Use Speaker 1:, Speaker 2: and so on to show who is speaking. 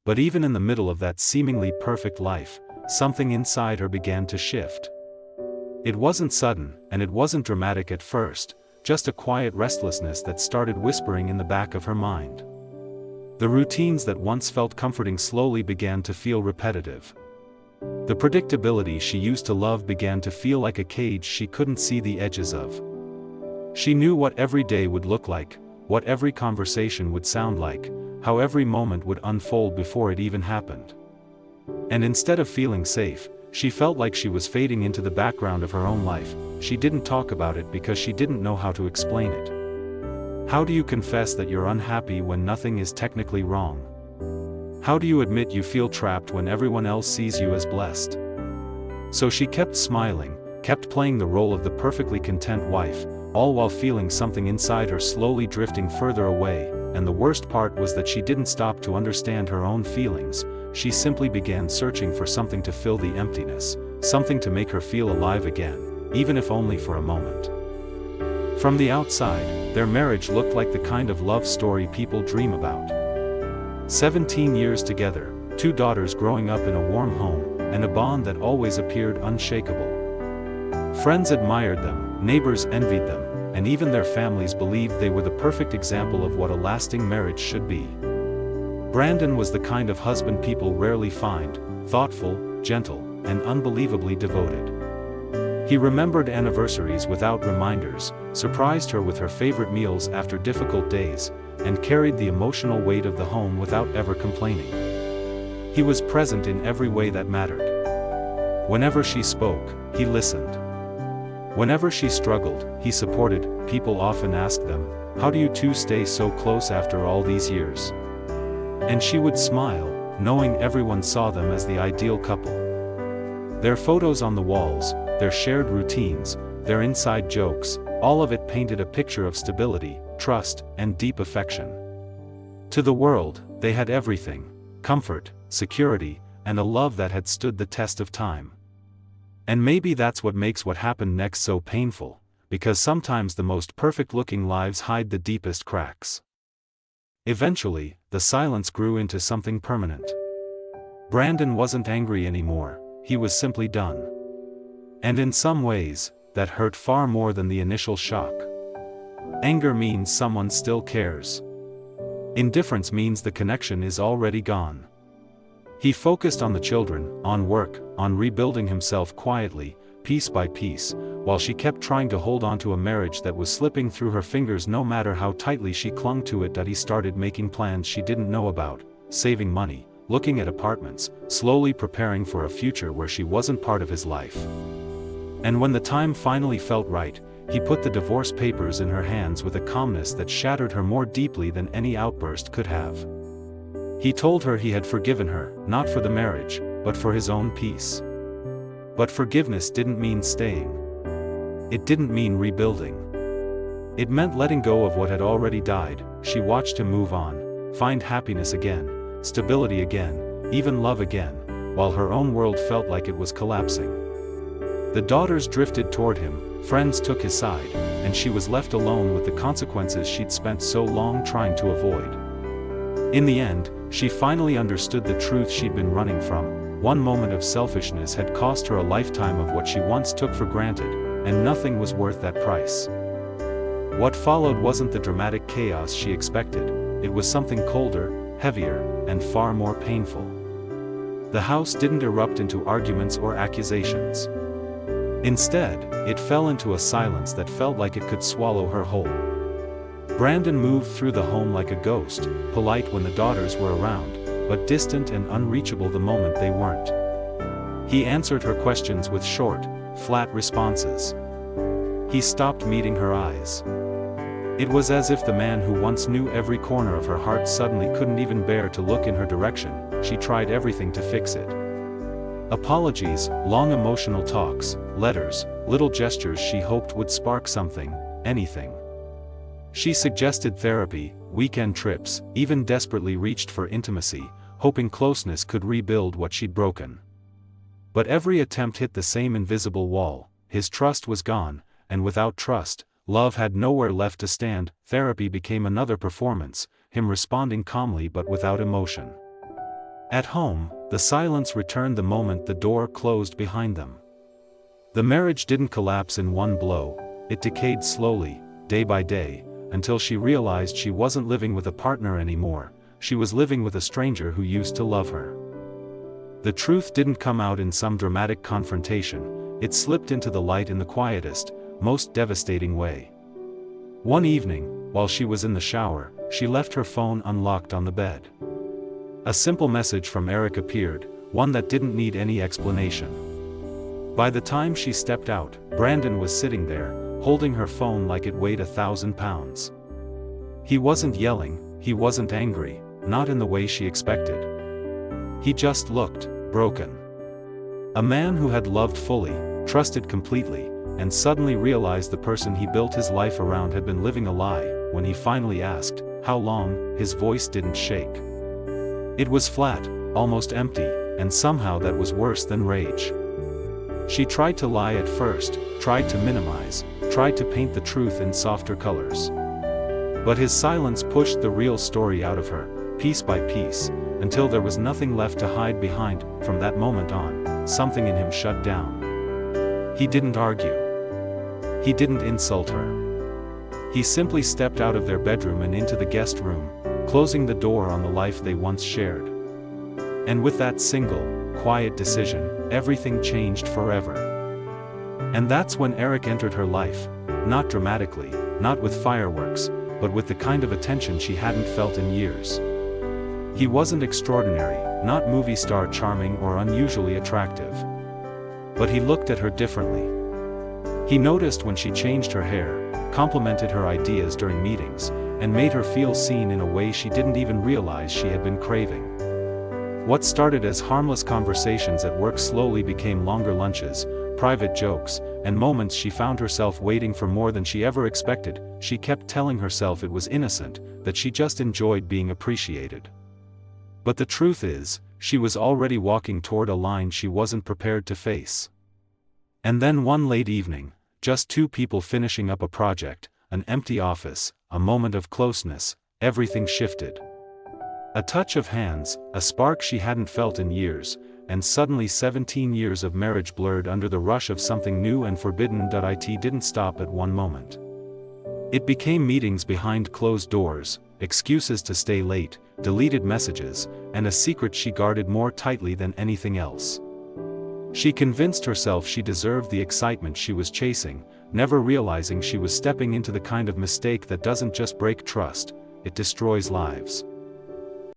Speaker 1: But even in the middle of that seemingly perfect life, something inside her began to shift. It wasn't sudden, and it wasn't dramatic at first, just a quiet restlessness that started whispering in the back of her mind. The routines that once felt comforting slowly began to feel repetitive. The predictability she used to love began to feel like a cage she couldn't see the edges of. She knew what every day would look like, what every conversation would sound like, how every moment would unfold before it even happened. And instead of feeling safe, she felt like she was fading into the background of her own life. She didn't talk about it because she didn't know how to explain it. How do you confess that you're unhappy when nothing is technically wrong? How do you admit you feel trapped when everyone else sees you as blessed? So she kept smiling, kept playing the role of the perfectly content wife, all while feeling something inside her slowly drifting further away, and the worst part was that she didn't stop to understand her own feelings. She simply began searching for something to fill the emptiness, something to make her feel alive again, even if only for a moment. From the outside, their marriage looked like the kind of love story people dream about. 17 years together, 2 daughters growing up in a warm home, and a bond that always appeared unshakable. Friends admired them, neighbors envied them, and even their families believed they were the perfect example of what a lasting marriage should be. Brandon was the kind of husband people rarely find, thoughtful, gentle, and unbelievably devoted. He remembered anniversaries without reminders, surprised her with her favorite meals after difficult days, and carried the emotional weight of the home without ever complaining. He was present in every way that mattered. Whenever she spoke, he listened. Whenever she struggled, he supported. People often asked them, "How do you two stay so close after all these years?" And she would smile, knowing everyone saw them as the ideal couple. Their photos on the walls, their shared routines, their inside jokes, all of it painted a picture of stability, trust, and deep affection. To the world, they had everything: comfort, security, and a love that had stood the test of time. And maybe that's what makes what happened next so painful, because sometimes the most perfect-looking lives hide the deepest cracks. Eventually, the silence grew into something permanent. Brandon wasn't angry anymore, he was simply done. And in some ways, that hurt far more than the initial shock. Anger means someone still cares. Indifference means the connection is already gone. He focused on the children, on work, on rebuilding himself quietly, piece by piece, while she kept trying to hold on to a marriage that was slipping through her fingers no matter how tightly she clung to it. He started making plans she didn't know about, saving money, looking at apartments, slowly preparing for a future where she wasn't part of his life. And when the time finally felt right, he put the divorce papers in her hands with a calmness that shattered her more deeply than any outburst could have. He told her he had forgiven her, not for the marriage, but for his own peace. But forgiveness didn't mean staying. It didn't mean rebuilding. It meant letting go of what had already died. She watched him move on, find happiness again, stability again, even love again, while her own world felt like it was collapsing. The daughters drifted toward him, friends took his side, and she was left alone with the consequences she'd spent so long trying to avoid. In the end, she finally understood the truth she'd been running from. One moment of selfishness had cost her a lifetime of what she once took for granted, and nothing was worth that price. What followed wasn't the dramatic chaos she expected, it was something colder, heavier, and far more painful. The house didn't erupt into arguments or accusations. Instead, it fell into a silence that felt like it could swallow her whole. Brandon moved through the home like a ghost, polite when the daughters were around, but distant and unreachable the moment they weren't. He answered her questions with short, flat responses. He stopped meeting her eyes. It was as if the man who once knew every corner of her heart suddenly couldn't even bear to look in her direction. She tried everything to fix it. Apologies, long emotional talks, letters, little gestures she hoped would spark something, anything. She suggested therapy, weekend trips, even desperately reached for intimacy, hoping closeness could rebuild what she'd broken. But every attempt hit the same invisible wall. His trust was gone, and without trust, love had nowhere left to stand. Therapy became another performance, him responding calmly but without emotion. At home, the silence returned the moment the door closed behind them. The marriage didn't collapse in one blow, it decayed slowly, day by day, until she realized she wasn't living with a partner anymore, she was living with a stranger who used to love her. The truth didn't come out in some dramatic confrontation, it slipped into the light in the quietest, most devastating way. One evening, while she was in the shower, she left her phone unlocked on the bed. A simple message from Eric appeared, one that didn't need any explanation. By the time she stepped out, Brandon was sitting there, holding her phone like it weighed 1,000 pounds. He wasn't yelling, he wasn't angry, not in the way she expected. He just looked broken. A man who had loved fully, trusted completely, and suddenly realized the person he built his life around had been living a lie. When he finally asked, "How long?" his voice didn't shake. It was flat, almost empty, and somehow that was worse than rage. She tried to lie at first, tried to minimize, tried to paint the truth in softer colors. But his silence pushed the real story out of her, piece by piece, until there was nothing left to hide behind. From that moment on, something in him shut down. He didn't argue. He didn't insult her. He simply stepped out of their bedroom and into the guest room, closing the door on the life they once shared. And with that single, quiet decision, everything changed forever. And that's when Eric entered her life, not dramatically, not with fireworks, but with the kind of attention she hadn't felt in years. He wasn't extraordinary, not movie star charming or unusually attractive. But he looked at her differently. He noticed when she changed her hair, complimented her ideas during meetings, and made her feel seen in a way she didn't even realize she had been craving. What started as harmless conversations at work slowly became longer lunches, private jokes, and moments she found herself waiting for more than she ever expected. She kept telling herself it was innocent, that she just enjoyed being appreciated. But the truth is, she was already walking toward a line she wasn't prepared to face. And then one late evening, just two people finishing up a project, an empty office, a moment of closeness, everything shifted. A touch of hands, a spark she hadn't felt in years, and suddenly 17 years of marriage blurred under the rush of something new and forbidden. It didn't stop at one moment. It became meetings behind closed doors, excuses to stay late, deleted messages, and a secret she guarded more tightly than anything else. She convinced herself she deserved the excitement she was chasing, never realizing she was stepping into the kind of mistake that doesn't just break trust, it destroys lives.